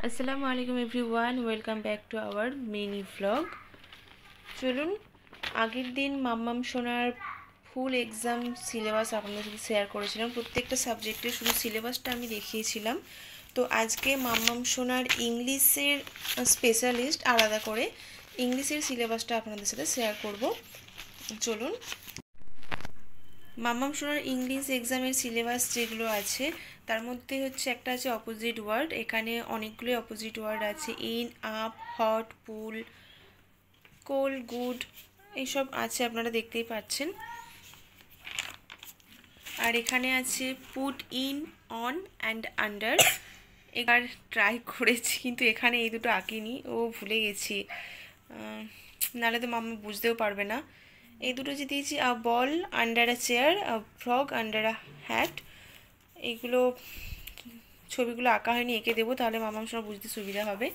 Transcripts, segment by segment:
আসসালামু আলাইকুম everyone, welcome back to our mini vlog. চলুন, আগের দিন মাম্মাম সোনার ফুল এক্সাম সিলেবাস আপনাদের সাথে শেয়ার করেছিলাম। প্রত্যেকটা সাবজেক্টের শুধু সিলেবাসটা আমি দেখিয়েছিলাম। তো আজকে মাম্মাম সোনার ইংলিশের স্পেশালিস্ট আলাদা করে ইংলিশের সিলেবাসটা আপনাদের সাথে শেয়ার করব। চলুন, মাম্মাম সোনার ইংলিশ এক্সামের সিলেবাস যেগুলো আছে তার মধ্যে হচ্ছে একটা আছে অপোজিট ওয়ার্ড। এখানে অনেকগুলো অপোজিট ওয়ার্ড আছে, in, up, hot, pull, cold, good, এইসব আছে, আপনারা দেখতেই পাচ্ছেন। আর এখানে আছে put, in, on and under. এবার ট্রাই করেছি কিন্তু এখানে এই দুটো আঁকিনি, ভুলে গেছি, নাহলে তো মাম্মা বুঝতেও পারবে না। এই দুটো যে দিয়েছি, a ball under a chair, a frog under a hat, এইগুলো ছবিগুলো আঁকা হয়নি, এঁকে দেবো, তাহলে মাম্মাম সোনা বুঝতে সুবিধা হবে।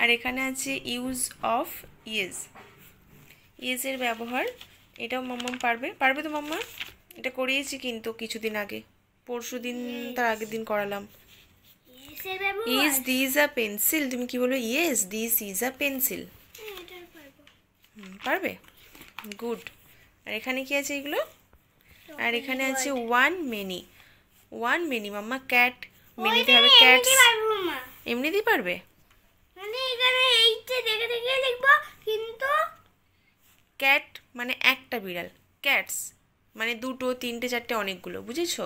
আর এখানে আছে ইউজ অফ ইয়েস, ইয়েসের ব্যবহার, এটাও মাম্মাম পারবে তো মাম্মা? এটা করিয়েছি কিন্তু কিছুদিন আগে, পরশু দিন তার আগের দিন করালাম। ইজ দিস আ পেন্সিল, তুমি কি বলো? Yes this is a pencil. পারবে? গুড। আর এখানে কি আছে এগুলো? আর এখানে আছে ওয়ান মেনি, ওয়ান মেনি মাম্মা, ক্যাট মেনিতে হবে ক্যাটস। এমনিতেই পারবে? মানে এখানে এইটা দেখে দেখে লিখব, কিন্তু ক্যাট মানে একটা বিড়াল, ক্যাটস মানে দুটো, তিনটে, চারটে, অনেকগুলো, বুঝেছো?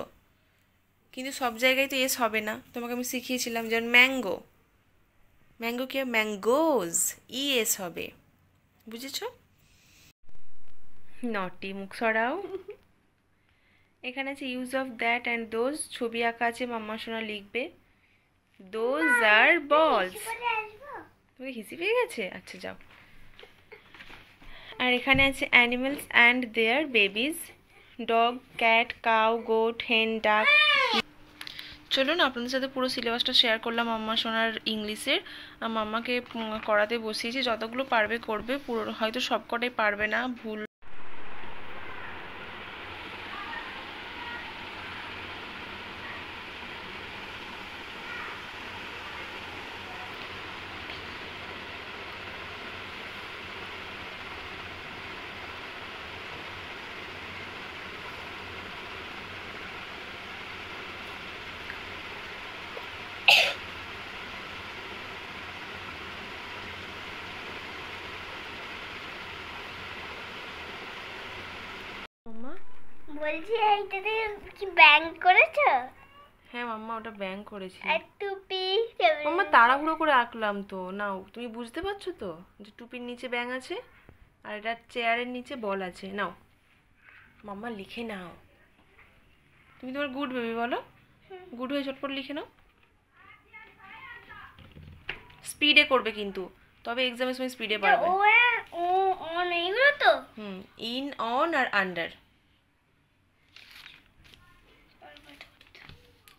কিন্তু সব জায়গায় তো এস হবে না, তোমাকে আমি শিখিয়েছিলাম। যেমন ম্যাঙ্গো, ম্যাঙ্গো কি? ম্যাঙ্গোজ, এস হবে, বুঝেছো? নটি, মুখ সরাও। এখানে আছে use of that and those, ছবি আঁকা আছে, মাম্মা সোনা লিখবে। দোজ আর বলস। তুমি হিসি পেয়ে গেছে? আচ্ছা যাও। আর এখানে আছে animals and their babies, dog, cat, cow, goat, hen, duck. চলুন, আপনাদের সাথে পুরো সিলেবাসটা শেয়ার করলাম মাম্মা সোনার ইংলিশের। মাম্মাকে করাতে বসিয়েছি, যতগুলো পারবে করবে, পুরো হয়তো সবকটাই পারবে না, ভুল। মাম্মা বলছি এইটাতে কি ব্যাংক করেছো? হ্যাঁ মাম্মা, ওটা ব্যাং করেছি। আর টুপি? মাম্মা তাড়াহুড়ো করে আঁকলাম তো, নাও তুমি বুঝতে পারছো তো যে টুপির নিচে ব্যাং আছে আর এটা চেয়ারের নিচে বল আছে। নাও মাম্মা লিখে নাও, তুমি তোমার গুড বেবি বলো, গুড হয়ে ঝটপট লিখে নাও। স্পিডে করবে কিন্তু, তবে এক্সামের সময় স্পিডে পারবে। ও অন এইগুলো তো। ইন, অন আর আন্ডার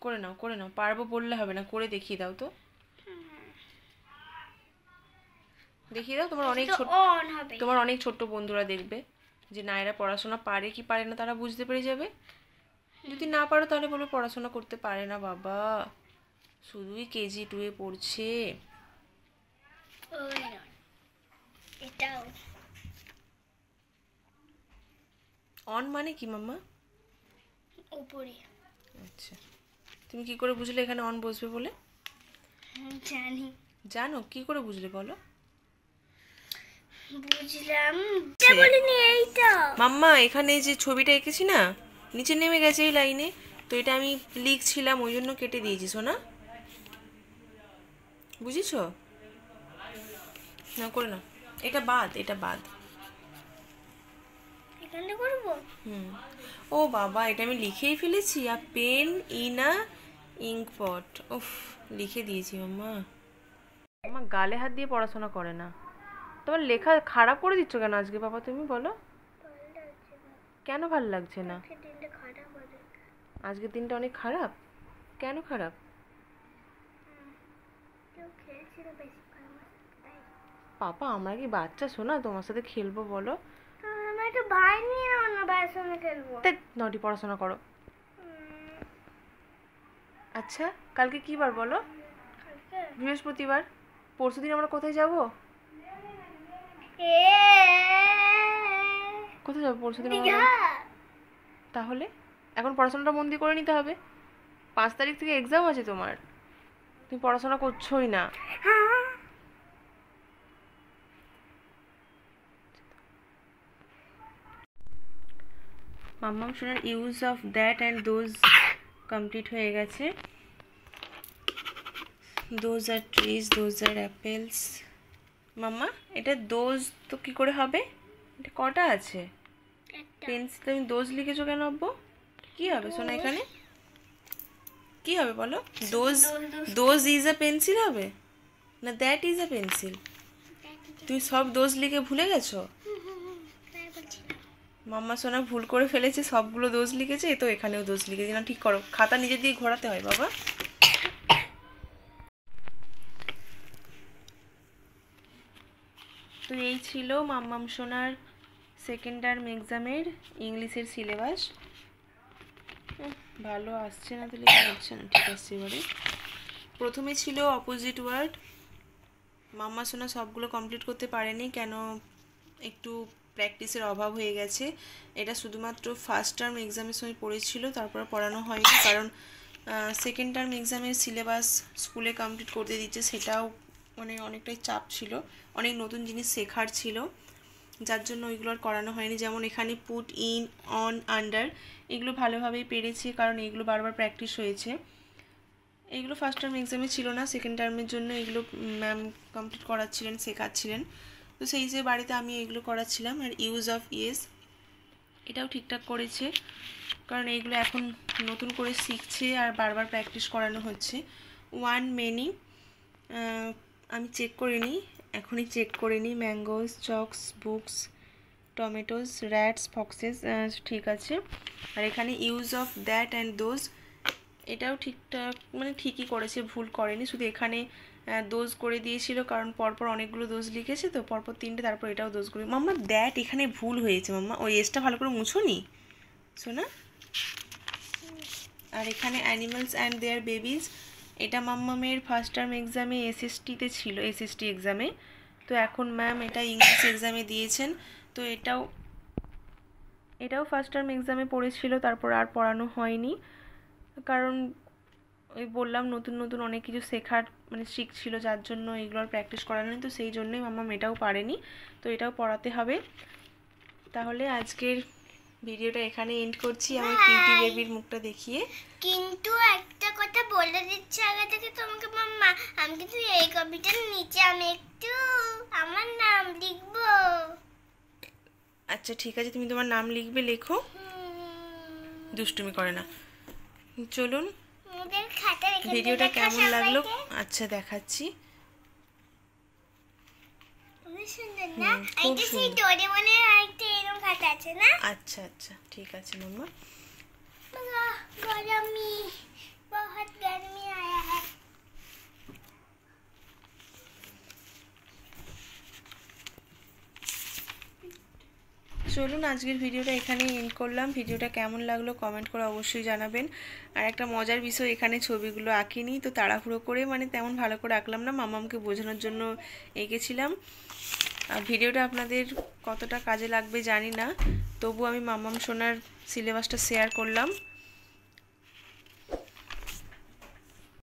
করে নাও, করে নাও, পারবো বললে হবে না, করে দেখিয়ে দাও তো, দেখিয়ে দাও। তোমার অনেক ছোট্ট বন্ধুরা দেখবে যে না এরা পড়াশোনা পারে কি পারে না, তারা বুঝতে পেরে যাবে। যদি না পারো তাহলে বলবো পড়াশোনা করতে পারে না বাবা, শুধুই কেজি 2 এ পড়ছে। এটাও অন মানে কি মাম্মা? উপরে। আচ্ছা, তুমি কি করে বুঝলে এখানে অন বসবে বলে? জানি। জানো কি করে বুঝলে বলো? বুঝলাম, এটা বলিনি এইটা। মাম্মা এখানে যে ছবিটা এঁকেছি না, নিচে নেমে গেছে এই লাইনে, তো এটা আমি লিখছিলাম ওই জন্য কেটে দিয়েছি সোনা, বুঝেছো? না করে না, এটা বাদ, এটা বাদ। এখানে করব। ও বাবা, এটা আমি লিখেই ফেলেছি। A pen in a ink pot, উফ, লিখে দিয়েছি মাম্মা। আমার গালে হাত দিয়ে পড়াশোনা করে না, তোমার লেখা খারাপ করে দিচ্ছ কেন আজকে বাবা তুমি বলো? কেন ভাল লাগছে না? আজকের দিনটা অনেক খারাপ। কেন খারাপ? পাপা আমরা কি বাচ্চা শোনা, তোমার সাথে খেলবো বলো? নটি পড়াশোনা করো। আচ্ছা কালকে কি বার বলো? বৃহস্পতিবার। পরশুদিন আমরা কোথায় যাব? কোথায় যাবো পরশুদিন আমরা? তাহলে এখন পড়াশোনাটা মন দিয়ে করে নিতে হবে। 5 তারিখ থেকে এক্সাম আছে তোমার, তুমি পড়াশোনা করছোই না। মাম্মাম শোনার use of that and those complete হয়ে গেছে। Those are trees, those are apples. মাম্মা এটা দোজ তো কি করে হবে? এটা কটা আছে? পেন্সিল তুমি দোজ লিখেছো কেন আব্বু? কি হবে সোনা এখানে? কি হবে বলো? Those, those is a pencil হবে না দ্যাট ইজ আ পেন্সিল? তুমি সব দোজ লিখে ভুলে গেছো? মাম্মা সোনা ভুল করে ফেলেছে, সবগুলো দোষ লিখেছে, তো এখানেও দোষ লিখেছে না। ঠিক করো, খাতা নিজে দিয়ে ঘোরাতে হয় বাবা। তো এই ছিল মাম্মাম সোনার সেকেন্ড টার্ম এক্সামের ইংলিশের সিলেবাস। ভালো আসছে না তো লেখা হচ্ছে না, ঠিক আসছে এবারে। প্রথমে ছিল অপোজিট ওয়ার্ড। মাম্মা সোনা সবগুলো কমপ্লিট করতে পারেনি, কেন একটু প্র্যাকটিসের অভাব হয়ে গেছে। এটা শুধুমাত্র ফার্স্ট টার্ম এক্সামের সময় পড়েছিল, তারপর পড়ানো হয়নি, কারণ সেকেন্ড টার্ম এক্সামের সিলেবাস স্কুলে কমপ্লিট করতে দিচ্ছে, সেটাও মানে অনেকটাই চাপ ছিল, অনেক নতুন জিনিস শেখার ছিল, যার জন্য ওইগুলো আর করানো হয়নি। যেমন এখানে পুট, ইন, অন, আন্ডার, এগুলো ভালোভাবেই পেরেছি, কারণ এগুলো বারবার প্র্যাকটিস হয়েছে। এইগুলো ফার্স্ট টার্ম এক্সামে ছিল না, সেকেন্ড টার্মের জন্য এগুলো ম্যাম কমপ্লিট করাচ্ছিলেন, শেখাচ্ছিলেন। তো সেই যে বাড়িতে আমি এগুলো করাচ্ছিলাম। আর ইউজ অফ ইয়েস এটাও ঠিকঠাক করেছে, কারণ এইগুলো এখন নতুন করে শিখছে আর বারবার প্র্যাকটিস করানো হচ্ছে। ওয়ান, মেনি আমি চেক করিনি, এখনই চেক করে নিই। Mangoes, chalks, books, tomatoes, rats, foxes, ঠিক আছে। আর এখানে use of that and those, এটাও ঠিকঠাক মানে ঠিকই করেছে, ভুল করেনি। শুধু এখানে দোজ করে দিয়েছিল, কারণ পরপর অনেকগুলো দোজ লিখেছে, তো পরপর 3টে, তারপর এটাও দোজ করে। মাম্মা দ্যাট এখানে ভুল হয়েছে মাম্মা, ওই এসটা ভালো করে মুছো নি শোনা। আর এখানে অ্যানিমালস অ্যান্ড দেয়ার বেবিজ, এটা মাম্মামের ফার্স্ট টার্ম এক্সামে এসএসটিতে ছিল, এসএসটি এক্সামে। তো এখন ম্যাম এটা ইংলিশ এক্সামে দিয়েছেন, তো এটাও ফার্স্ট টার্ম এক্সামে পড়েছিল, তারপর আর পড়ানো হয়নি, কারণ ওই বললাম নতুন নতুন অনেক কিছু শেখার মানে শিখছিল, যার জন্য এগুলোর প্র্যাকটিস করানো নেই। তো সেই জন্যই মাম্মাম এটাও পারেনি, তো এটাও পড়াতে হবে। তাহলে আজকের ভিডিওটা এখানে এন্ড করছি, আমার কিউটি বেবির মুখটা দেখিয়ে। কিন্তু একটা কথা বলে দিচ্ছি আগে থেকে তোমাকে মাম্মা, আমি কিন্তু এই কবিতার নিচে আমি একটু আমার নাম লিখবো। আচ্ছা ঠিক আছে, তুমি তোমার নাম লিখবে, লেখো, দুষ্টুমি করে না। চলুন, ভিডিওটা কেমন লাগলো আচ্ছা দেখাচ্ছি। সুন্দর না? এইটা সেই ডোরেমনের আরেকটা এরকম খাতা আছে না? আচ্ছা আচ্ছা ঠিক আছে মাম্মা। गर्मी बहुत गर्मी आया है। চলুন আজকের ভিডিওটা এখানে এন্ড করলাম। ভিডিওটা কেমন লাগলো কমেন্ট করে অবশ্যই জানাবেন। আর একটা মজার বিষয়, এখানে ছবিগুলো আঁকিনি, তো তাড়াহুড়ো করে মানে তেমন ভালো করে আঁকলাম না, মাম্মামকে বোঝানোর জন্য এঁকেছিলাম। আর ভিডিওটা আপনাদের কতটা কাজে লাগবে জানি না, তবু আমি মাম্মাম সোনার সিলেবাসটা শেয়ার করলাম।